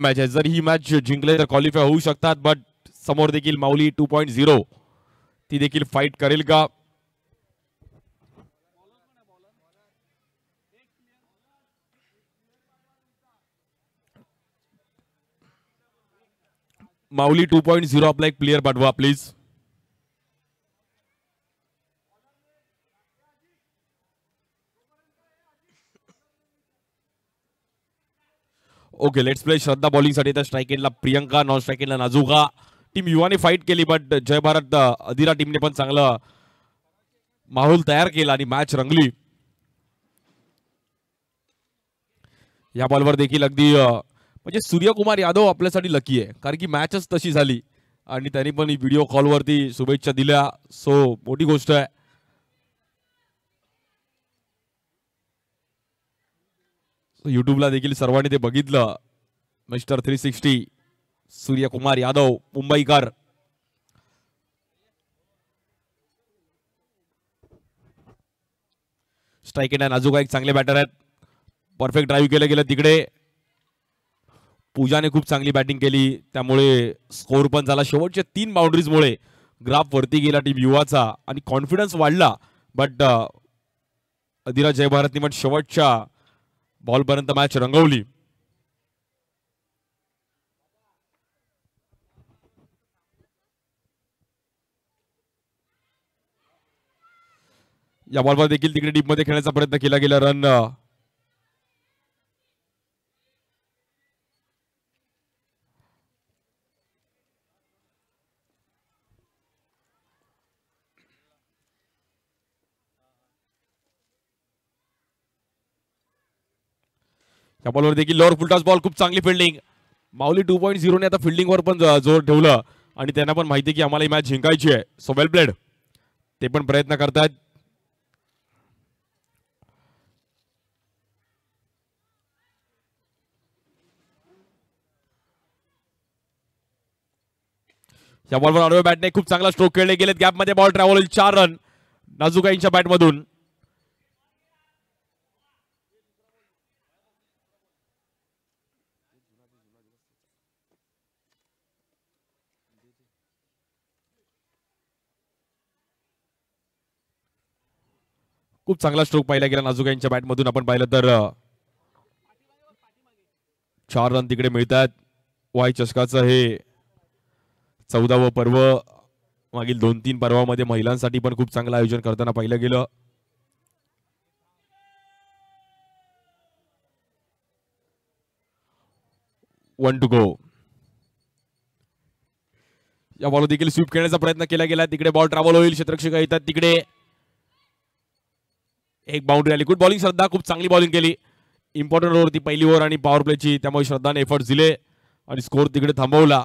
Match आहे. जर ही match जिंकले तर क्वालिफाय होऊ शकतात, बट समोर देखील माऊली 2.0 ती देखील फाईट करेल का? माऊली 2.0 आपला एक प्लेयर पाठवा please. Okay, let's play. Shraddha bowling साठी तर स्ट्राईक एंडला प्रियंका, नॉन स्ट्राईक एंडला नाजुका. टीम युवाने फाईट केली, बट जय भारत अदिरा टीमने पण चांगलं माहोल तयार केला आणि मॅच रंगली. या बॉलवर देखील अगदी म्हणजे सूर्यकुमार यादव आपल्यासाठी लकी आहे, कारण की मॅचच तशी झाली आणि त्यांनी पण व्हिडिओ कॉलवरती शुभेच्छा दिल्या. सो मोठी गोष्ट आहे. युट्यूबला देखील सर्वांनी ते बघितलं. मिस्टर 360 सूर्यकुमार यादव मुंबईकर. स्ट्राईक एंड नाजुका एक चांगले बॅटर आहेत. परफेक्ट ड्राईव्ह केलं गेलं तिकडे. पूजाने खूप चांगली बॅटिंग केली, त्यामुळे स्कोर पण झाला. शेवटच्या 3 बाउंड्रीजमुळे ग्राफ वरती गेला टीम युवाचा आणि कॉन्फिडन्स वाढला. बट अदिरा जय भारतने पण शेवटच्या बॉलपर्यंत मॅच रंगवली. या बॉलवर देखील तिकडे डीप मध्ये खेळण्याचा प्रयत्न केला गेला. रन या बॉलवर देखील लोअर फुलटॉस बॉल. खूप चांगली फिल्डिंग. माऊली 2.0 ने आता फिल्डिंगवर पण जोर ठेवलं आणि त्यांना पण माहिती की आम्हाला ही मॅच जिंकायची आहे. So well played. ते पण प्रयत्न करतात. या बॉलवर आडव्या बॅटने खूप चांगला स्ट्रोक खेळले गेलेत. गॅपमध्ये बॉल ट्रॅव्हल होईल. 4 रन नाजुकाईंच्या बॅटमधून. खूप चांगला स्ट्रोक पाहिला गेला नाजुकाईंच्या बॅटमधून. आपण पाहिलं तर 4 रन तिकडे मिळतात. वाय चषकाचं हे 14वं पर्व. मागील 2-3 पर्वामध्ये महिलांसाठी पण खूप चांगलं आयोजन करताना पाहिलं गेलं. One two go. या बॉल देखील स्वीप खेळण्याचा प्रयत्न केला गेला. तिकडे बॉल ट्रॅव्हल होईल. क्षेत्ररक्षक येतात तिकडे. एक बाउंड्री आली. गुड बॉलिंग श्रद्धा. खूप चांगली बॉलिंग केली. इम्पॉर्टंट ओव्हर ती पहिली ओव्हर आणि पॉवर प्लेची, त्यामुळे श्रद्धाने एफर्ट्स दिले आणि स्कोर तिकडे थांबवला.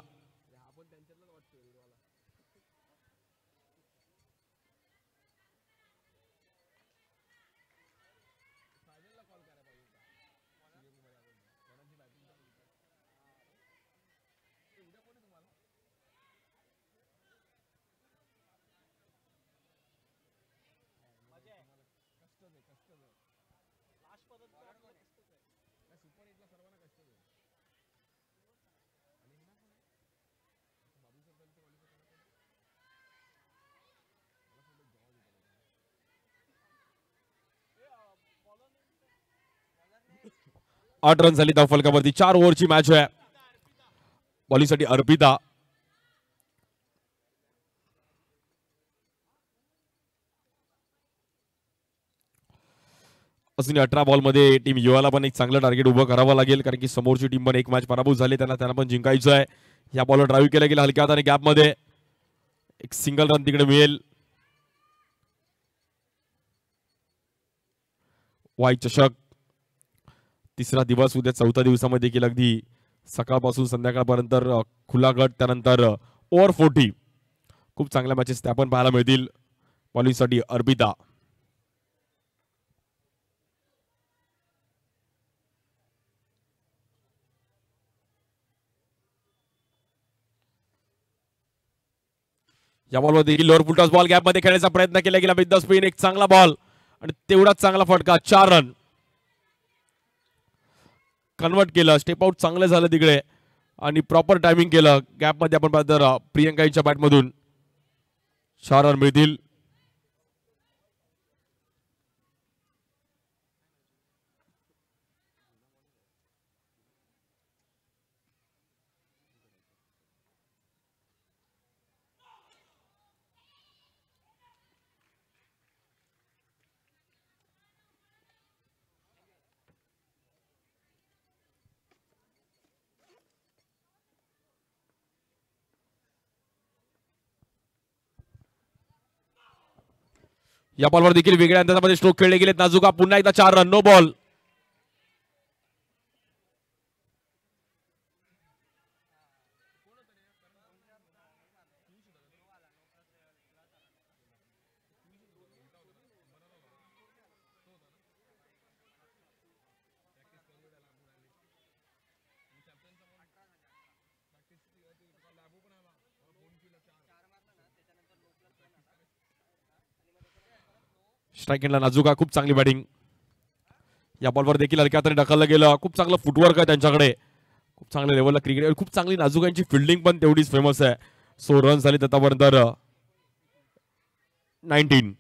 आठ रन झाली धावफलकावरती. 4 ओव्हरची मॅच आहे. बॉलिंगसाठी अर्पिता. अजून 18 बॉलमध्ये टीम युवाला पण एक चांगलं टार्गेट उभं करावं लागेल, कारण की समोरची टीम पण एक मॅच पराभूत झाली. त्यांना पण जिंकायचं आहे. या बॉलवर ड्राईव्ह केला गेला हलक्या हाताने गॅपमध्ये. एक सिंगल रन तिकडे मिळेल. वाय चषक तिसरा दिवस उद्या. 4थ्या दिवसामध्ये देखील अगदी सकाळपासून संध्याकाळपर्यंत खुला गट, त्यानंतर ओव्हर 40. खूप चांगल्या मॅचेस त्या पण पाहायला मिळतील. बॉलिंगसाठी अर्पिता. या बॉलवर देखील लोअर फुलटॉस बॉल. गॅपमध्ये खेळण्याचा प्रयत्न केला गेला. विथ द स्पिन एक चांगला बॉल आणि तेवढाच चांगला फटका. 4 रन कन्वर्ट केलं. स्टेप आउट चांगलं झालं तिकडे. आणि प्रॉपर टायमिंग केलं. गॅपमध्ये आपण पाहतो तर प्रियंकाच्या बॅटमधून 4 रन मिळतील. या बॉलवर देखील वेगळ्या अंदाजामध्ये स्ट्रोक खेळले गेलेत. नाजुका पुन्हा एकदा 4 रन, नो बॉल. स्ट्राईक एंडला नाजुका, खूप चांगली बॅटिंग. या बॉलवर देखील हलक्या हाताने ढकललं गेलं. खूप चांगलं फुटवर्क आहे त्यांच्याकडे. खूप चांगल्या लेवलला क्रिकेट, खूप चांगली नाजुकांची फिल्डिंग पण तेवढीच फेमस आहे. 16 रन झाले आतापर्यंत 19.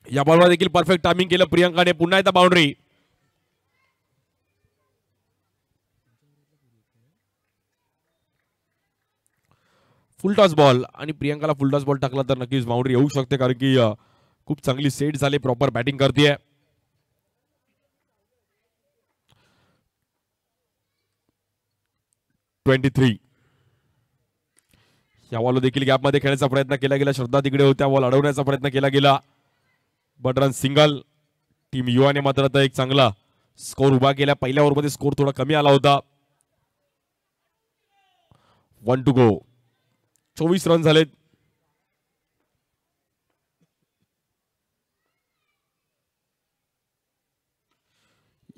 या बॉलवर देखील परफेक्ट टायमिंग केलं प्रियंकाने. पुन्हा एकदा बाउंड्री. फुल टॉस बॉल आणि प्रियंकाला फुल टॉस बॉल टाकला तर नक्कीच बाउंड्री येऊ शकते, कारण की खूप चांगली सेट झाली, प्रॉपर बॅटिंग करते. 23. या बॉल देखील गॅपमध्ये खेळण्याचा प्रयत्न केला गेला. श्रद्धा तिकडे होत्या, बॉल अडवण्याचा प्रयत्न केला गेला. But run single. टीम युवाने मात्र आता एक चांगला स्कोर उभा केला. पहिल्या ओव्हरमध्ये स्कोर थोडा कमी आला होता. 1 टू गो. 24 रन झालेत.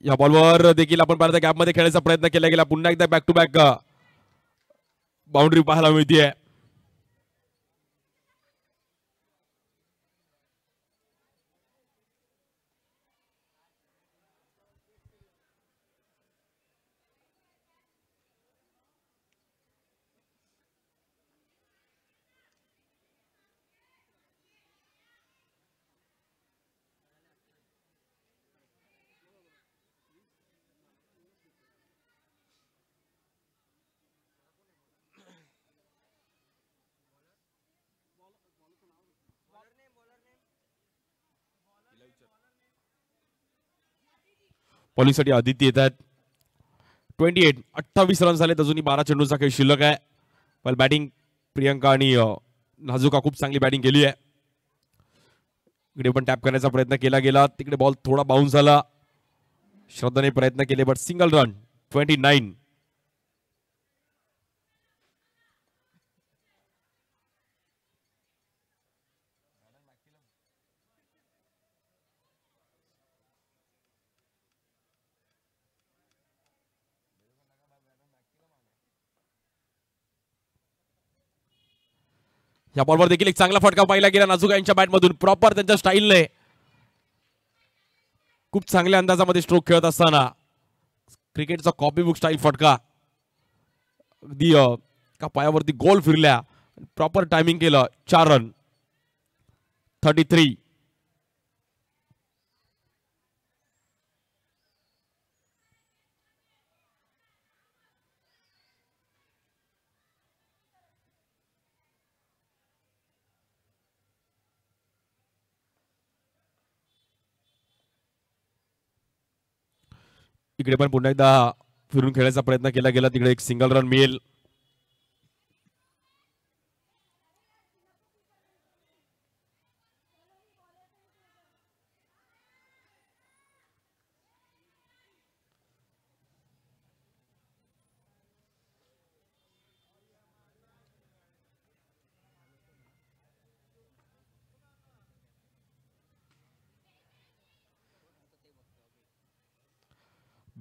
या बॉलवर देखील आपण पाहता गॅपमध्ये खेळण्याचा प्रयत्न केला गेला. पुन्हा एकदा बॅक टू बॅक बाउंड्री पाहायला मिळते. पॉलिंगसाठी आदित्य येत आहेत. 28 रन झालेत. अजूनही 12 चेंडूचा खेळ शिल्लक आहे. पण बॅटिंग प्रियंका आणि नाजुका खूप चांगली बॅटिंग केली आहे. इकडे पण टॅप करण्याचा प्रयत्न केला गेला. तिकडे बॉल थोडा बाउन्स झाला. श्रद्धाने प्रयत्न केले बट सिंगल रन. 29. या बॉलवर देखील एक चांगला फटका पाहिला गेला नाजुका यांच्या बॅटमधून. प्रॉपर त्यांच्या स्टाईलने खूप चांगल्या अंदाजामध्ये स्ट्रोक खेळत असताना क्रिकेटचा कॉपी बुक स्टाईल फटका. अगदी का पायावरती गोल फिरल्या. प्रॉपर टायमिंग केलं. 4 रन. 33. इकडे पण पुन्हा एकदा फिरून खेळण्याचा प्रयत्न केला गेला. तिकडे एक सिंगल रन मिळेल.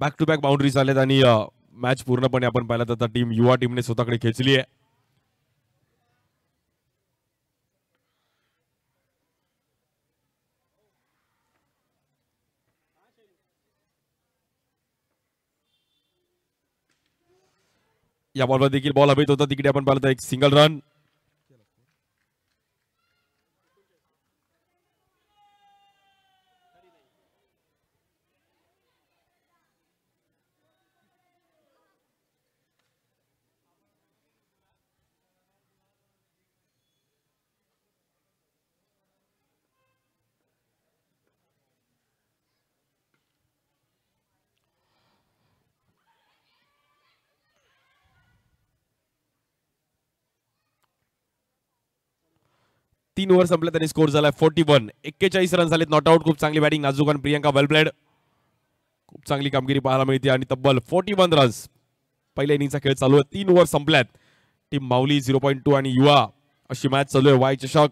बॅक टू बॅक बाउंड्रीज आल्यात आणि मॅच पूर्णपणे आपण पाहिलं तर टीम युवा टीमने स्वतःकडे खेचली आहे. या बॉलवर देखील बॉल हवेत होता, तिकडे आपण पाहिलं तर एक सिंगल रन. तीन ओव्हर संपले त्यांनी स्कोर झालाय 41. 41 रन झालेत नॉट आउट. खूप चांगली बॅटिंग नाजूक आणि प्रियंका वेल प्लेड. खूप चांगली कामगिरी पाहायला मिळते आणि तब्बल 41 रन्स पहिल्या इनिंगचा खेळ चालू आहे. 3 ओव्हर संपल्यात. टीम माऊली 0.2 आणि युवा अशी मॅच चालू आहे वाय चषक.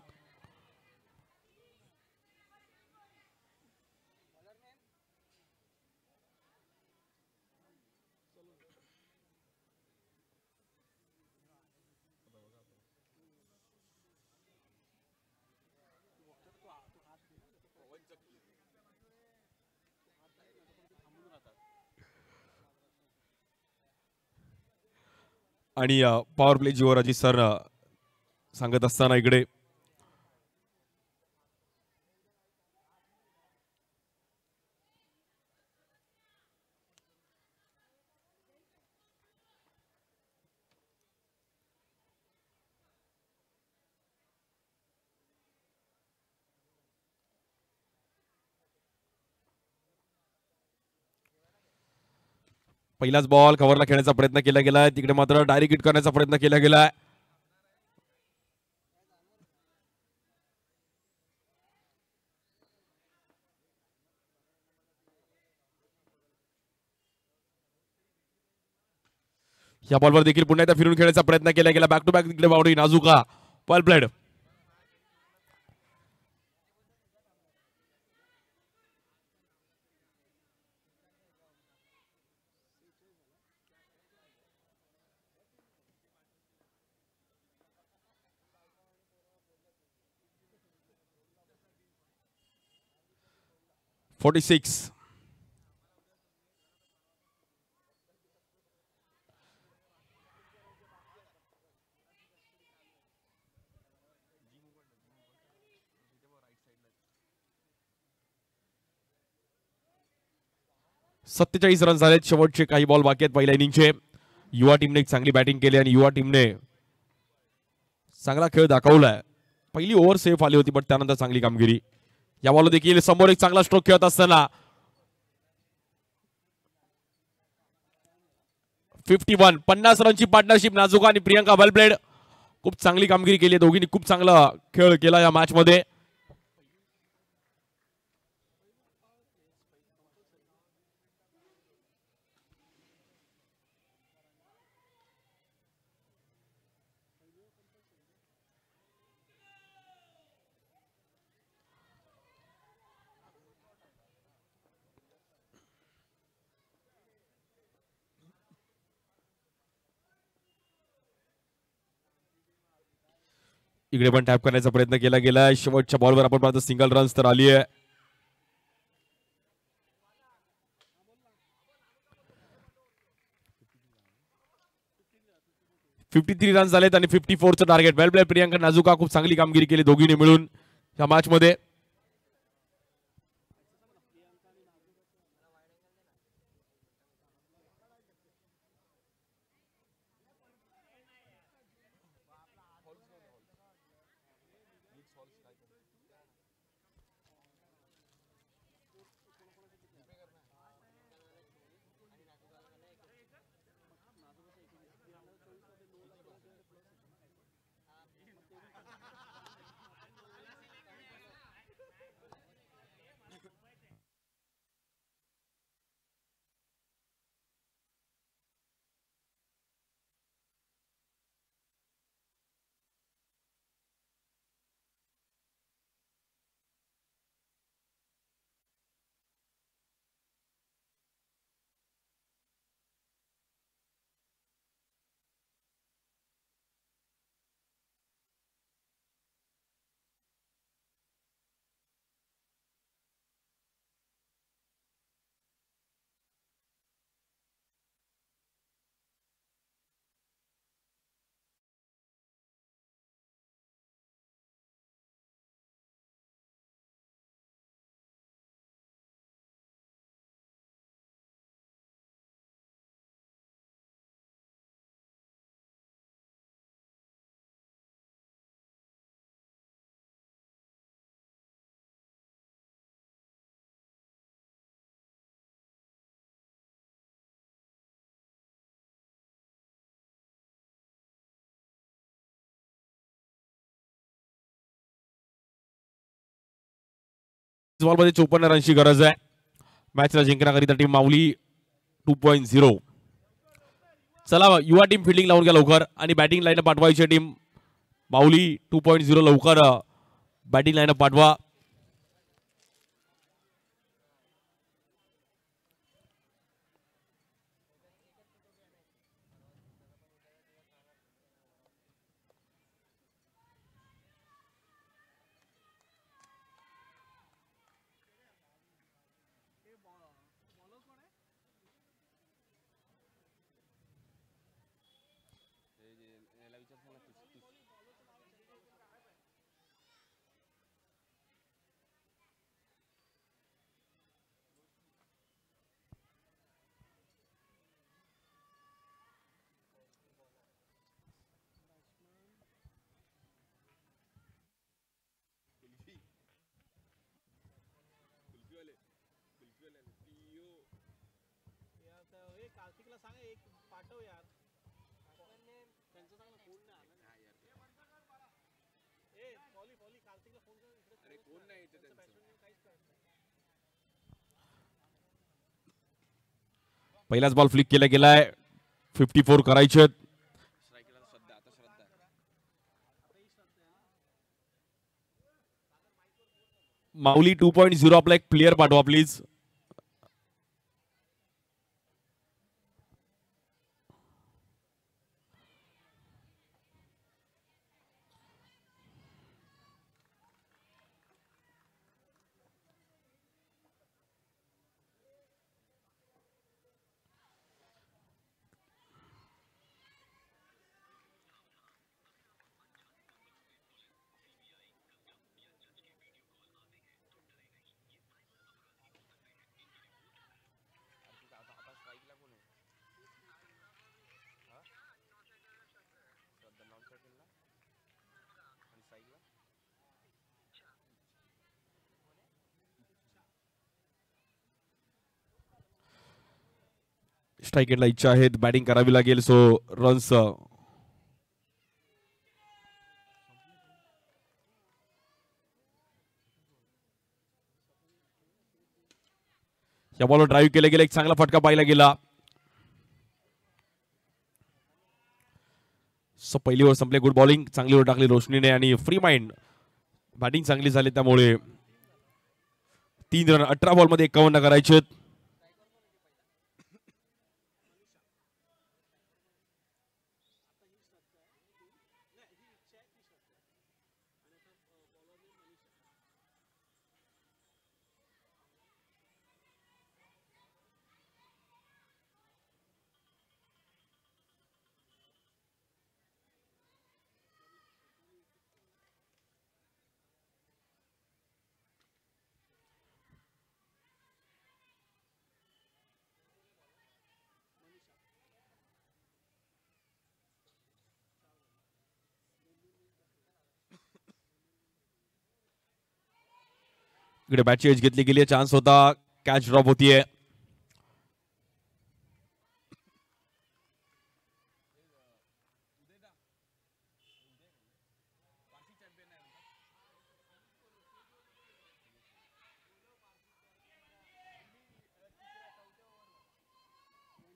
आणि पॉवर प्ले जीवर अजित सर सांगत असताना इकडे पहिलाच बॉल कव्हरला खेळण्याचा प्रयत्न केला गेलाय, तिकडे मात्र डायरेक्ट हिट करण्याचा प्रयत्न केला गेलाय. या बॉलवर देखील पुन्हा एकदा फिरून खेळण्याचा प्रयत्न केला गेला. बॅक टू बॅक तिकडे बाउंड्री नाजुका वेल प्लेड. फोर्टी 47 रन झालेत. शेवटचे काही बॉल बाकी आहेत पहिल्या इनिंगचे. युवा टीमने एक चांगली बॅटिंग केली आणि युवा टीमने चांगला खेळ दाखवलाय. पहिली ओव्हर सेफ आली होती, पण त्यानंतर चांगली कामगिरी. या बॉल देखील समोर एक चांगला स्ट्रोक खेळत असताना 50 रनची पार्टनरशिप नाजुका आणि प्रियंका वेल प्लेड. खूप चांगली कामगिरी केली. दोघींनी खूप चांगला खेळ केला या मॅच मध्ये. इकडे पण टॅप करण्याचा प्रयत्न केला गेलाय. शेवटच्या बॉलवर आपण पाहतो सिंगल रन्स तर आली आहे. $53 रन झालेत आणि 54चं टार्गेट. वेल प्ले प्रियंका नाजुका. खूप चांगली कामगिरी केली दोघींनी मिळून या मॅच मध्ये. बॉलमध्ये 54 रनची गरज आहे मॅचला जिंकण्याकरिता टीम माऊली 2.0. चला युवा टीम फिल्डिंग लावून घ्या लवकर आणि बॅटिंग लाईन पाठवायची टीम माऊली 2.0 लवकर बॅटिंग लाईन पाठवा. पहिलाच बॉल फ्लिक केला गेलाय 54 करायचे. माऊली 2.0 आपला एक प्लेयर पाठवा प्लीज. स्ट्राईक एंडला इच्छा आहेत बॅटिंग करावी लागेल सो रन्स या बॉलवर ड्राईव्ह केले गेले एक चांगला फटका पाहिला गेला. सो पहिली ओव्हर संपले. गुड बॉलिंग चांगली ओव्हर टाकली रोशनीने आणि फ्री माइंड बॅटिंग चांगली झाली त्यामुळे 3 रन 18 बॉलमध्ये 51 करायचे. इकडे बॅटची एज घेतली गेली चान्स होता कॅच ड्रॉप होतीये.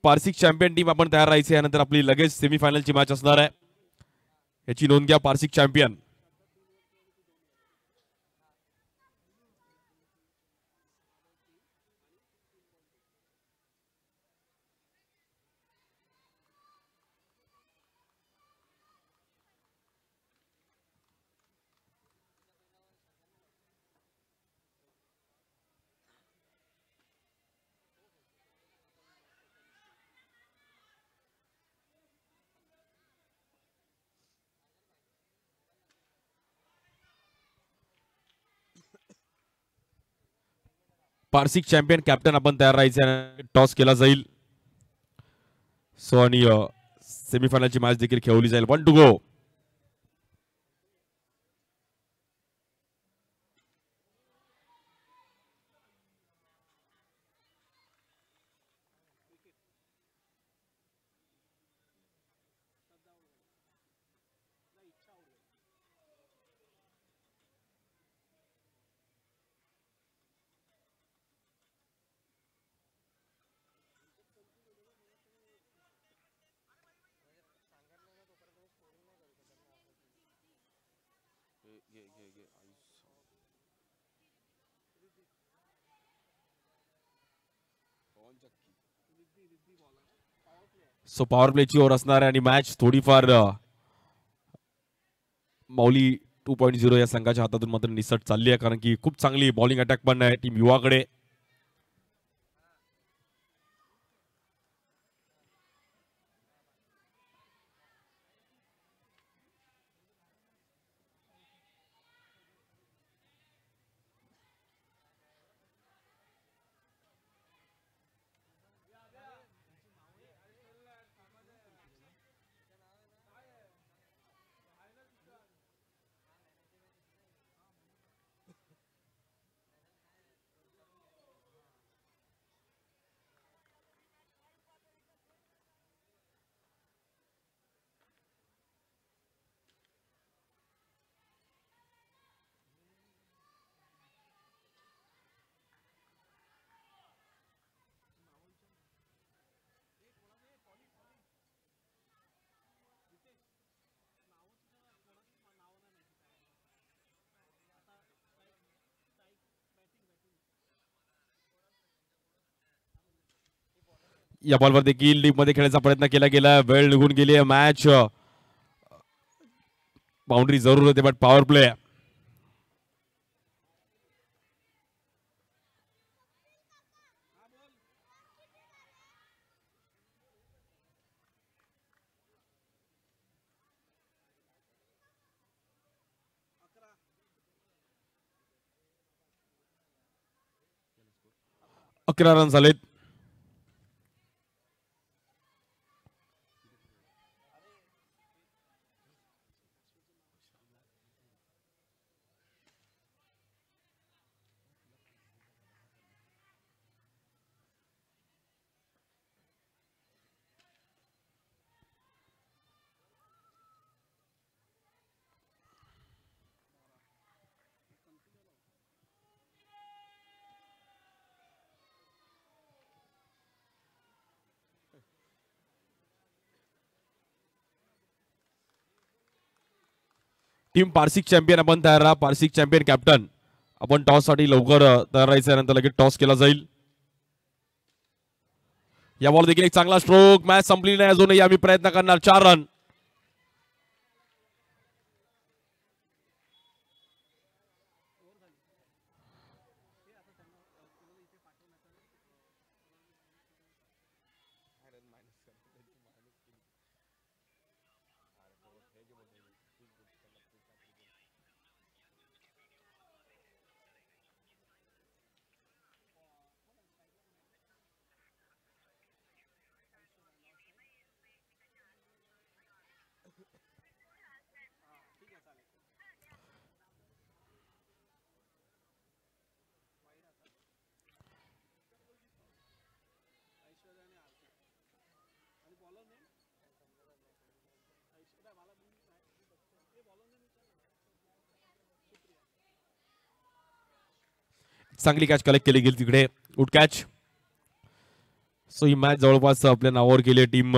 पारसिक चॅम्पियन टीम आपण तयार राहायचे यानंतर आपली लगेच सेमीफायनलची मॅच असणार आहे याची नोंद घ्या. Parsik champion Parsik champion captain आपण तयार राहायचे टॉस केला जाईल. सो आणि सेमीफायनलची मॅच देखील खेळवली जाईल. 1 to go. सो पॉवर प्लेची ओव्हर असणार आहे आणि मॅच थोडीफार मौली 2.0 या संघाच्या हातातून मात्र निसट चालली आहे, कारण की खूप चांगली बॉलिंग अटॅक पण आहे टीम युवाकडे. या बॉलवर देखील डीप मध्ये खेळण्याचा प्रयत्न केला गेला, वेळ निघून गेली आहे. मॅच बाउंड्री जरूर होते बट पॉवर प्ले. अकरा रन झालेत. टीम पारसिक चॅम्पियन आपण तयार राहा. पारसिक चॅम्पियन कॅप्टन आपण टॉस साठी लवकर तयार राहायचं, नंतर लगेच टॉस केला जाईल. या बॉल देखील एक चांगला स्ट्रोक. मॅच संपली नाही अजूनही, आम्ही प्रयत्न करणार. 4 रन. चांगली कॅच कलेक्ट केली गेली तिकडे. Good catch. सो ही मॅच जवळपास आपल्या नावावर केली टीम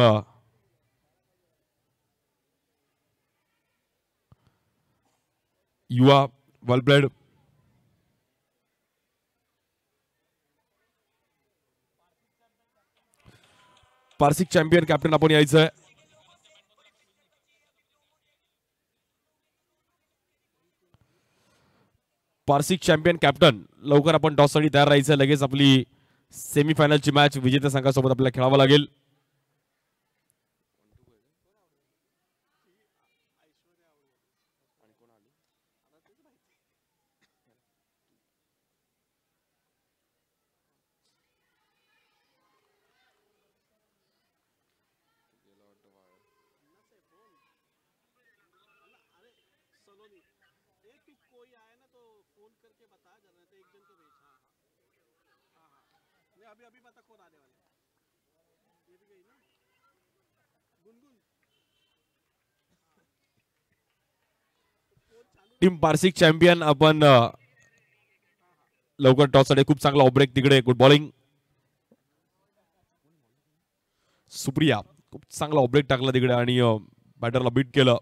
युवा. वेल प्लेड. पारसिक चॅम्पियन कॅप्टन आपण यायचं. पारसिक चॅम्पियन कॅप्टन लवकर आपण टॉस साठी तयार राहायचं. लगेच आपली सेमीफायनलची मॅच विजेत्या संघासोबत आपल्याला खेळावं लागेल. टीम पारसिक चॅम्पियन आपण लवकर टॉस साठी खूप चांगला ऑब्रेक तिकडे. Good bowling. सुप्रिया खूप चांगला ऑब्रेक टाकला तिकडे आणि बॅटरला बीट केलं.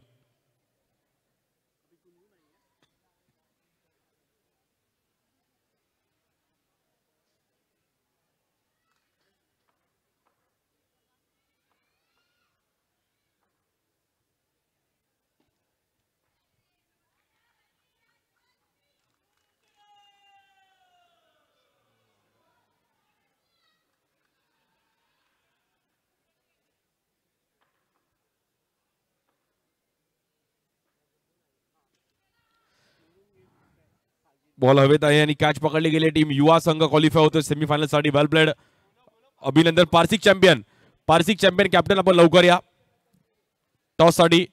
बॉल हवेत आहे आणि कॅच पकडली गेली. टीम युवा संघ क्वालिफाय होतो सेमीफायनल साठी. वेल प्लेड, अभिनंदन. पारसिक चॅम्पियन कॅप्टन आपण लवकर या टॉस साठी.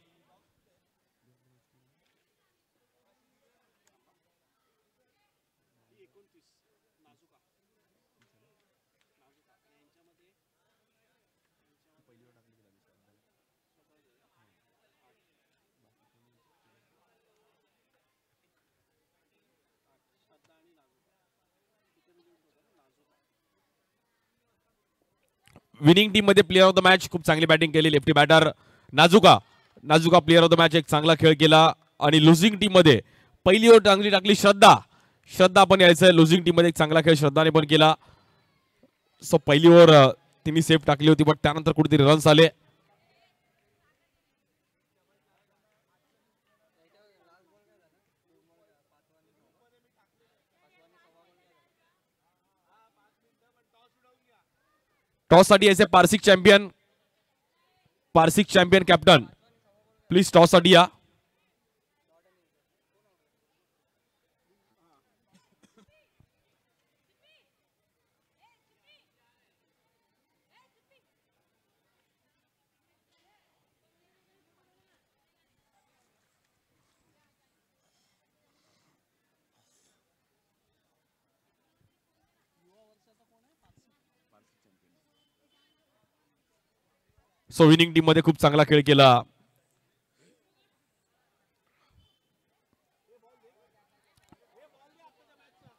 विनिंग टीम मध्ये प्लेअर ऑफ द मॅच खूप चांगली बॅटिंग केली lefty batter Najuka player of the match, एक चांगला खेळ केला. आणि लुझिंग टीम मध्ये पहिली ओव्हर चांगली टाकली श्रद्धा पण यायचं. लुझिंग टीम मध्ये एक चांगला खेळ श्रद्धाने पण केला. सो पहिली ओव्हर तिने सेफ टाकली होती, पण त्यानंतर कुठेतरी रन्स आले. टॉस साठी यायचे Parsik champion captain, please toss साठी या. सो विनिंग टीम मध्ये खूप चांगला खेळ केला.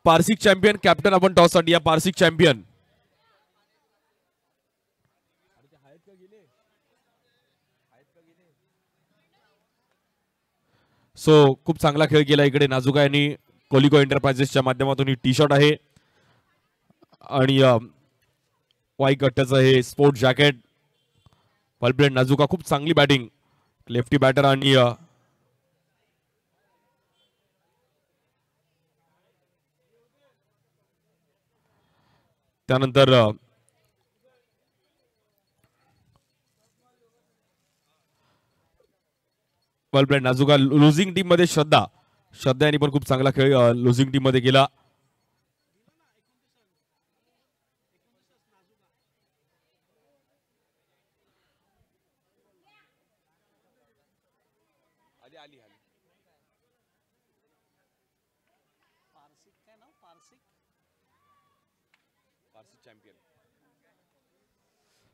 पारसिक चॅम्पियन कॅप्टन आपण टॉस साठी या. पारसिक चॅम्पियन. सो खूप चांगला खेळ केला इकडे नाजुका यांनी. कोलिको एंटरप्राइजेसच्या माध्यमातून ही टी शर्ट आहे आणि वाई कट्ट्याचं हे स्पोर्ट जॅकेट. वेल नाजुका, खूप चांगली बॅटिंग लेफ्टी बॅटर. आणि त्यानंतर well played Najuka. Losing team मध्ये श्रद्धा यांनी पण खूप चांगला खेळ लुझिंग टीम मध्ये केला.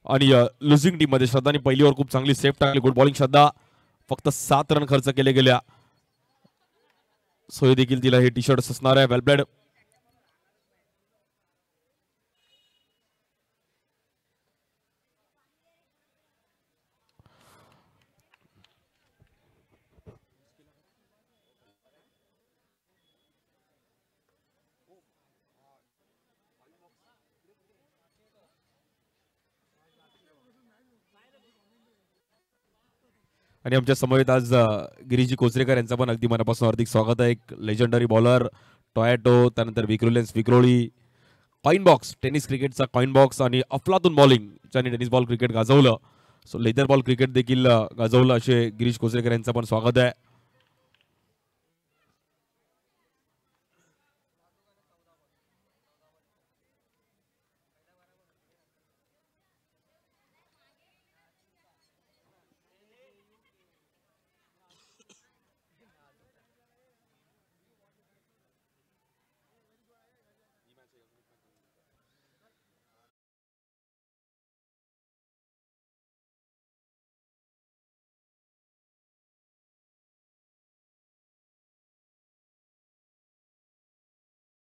आणि लुझिंग टीम मध्ये श्रद्धाने पहिली ओव्हर खूप चांगली सेफ टाकली. गुड बॉलिंग श्रद्धा. फक्त 7 रन खर्च केले गेल्या. सोय देखील तिला हे टी शर्ट असणार आहे. वेल प्लेड. आणि आमच्या समवेत आज गिरीजी कोचरेकर यांचा पण अगदी मनापासून हार्दिक स्वागत आहे. एक लेजंडरी बॉलर टोयॅटो, त्यानंतर विक्रोली, कॉइन बॉक्स टेनिस क्रिकेटचा कॉइन बॉक्स आणि अफलातून बॉलिंग ज्यांनी टेनिस बॉल क्रिकेट गाजवलं. सो लेदर बॉल क्रिकेट देखील गाजवलं असे गिरीश कोचरेकर यांचं पण स्वागत आहे.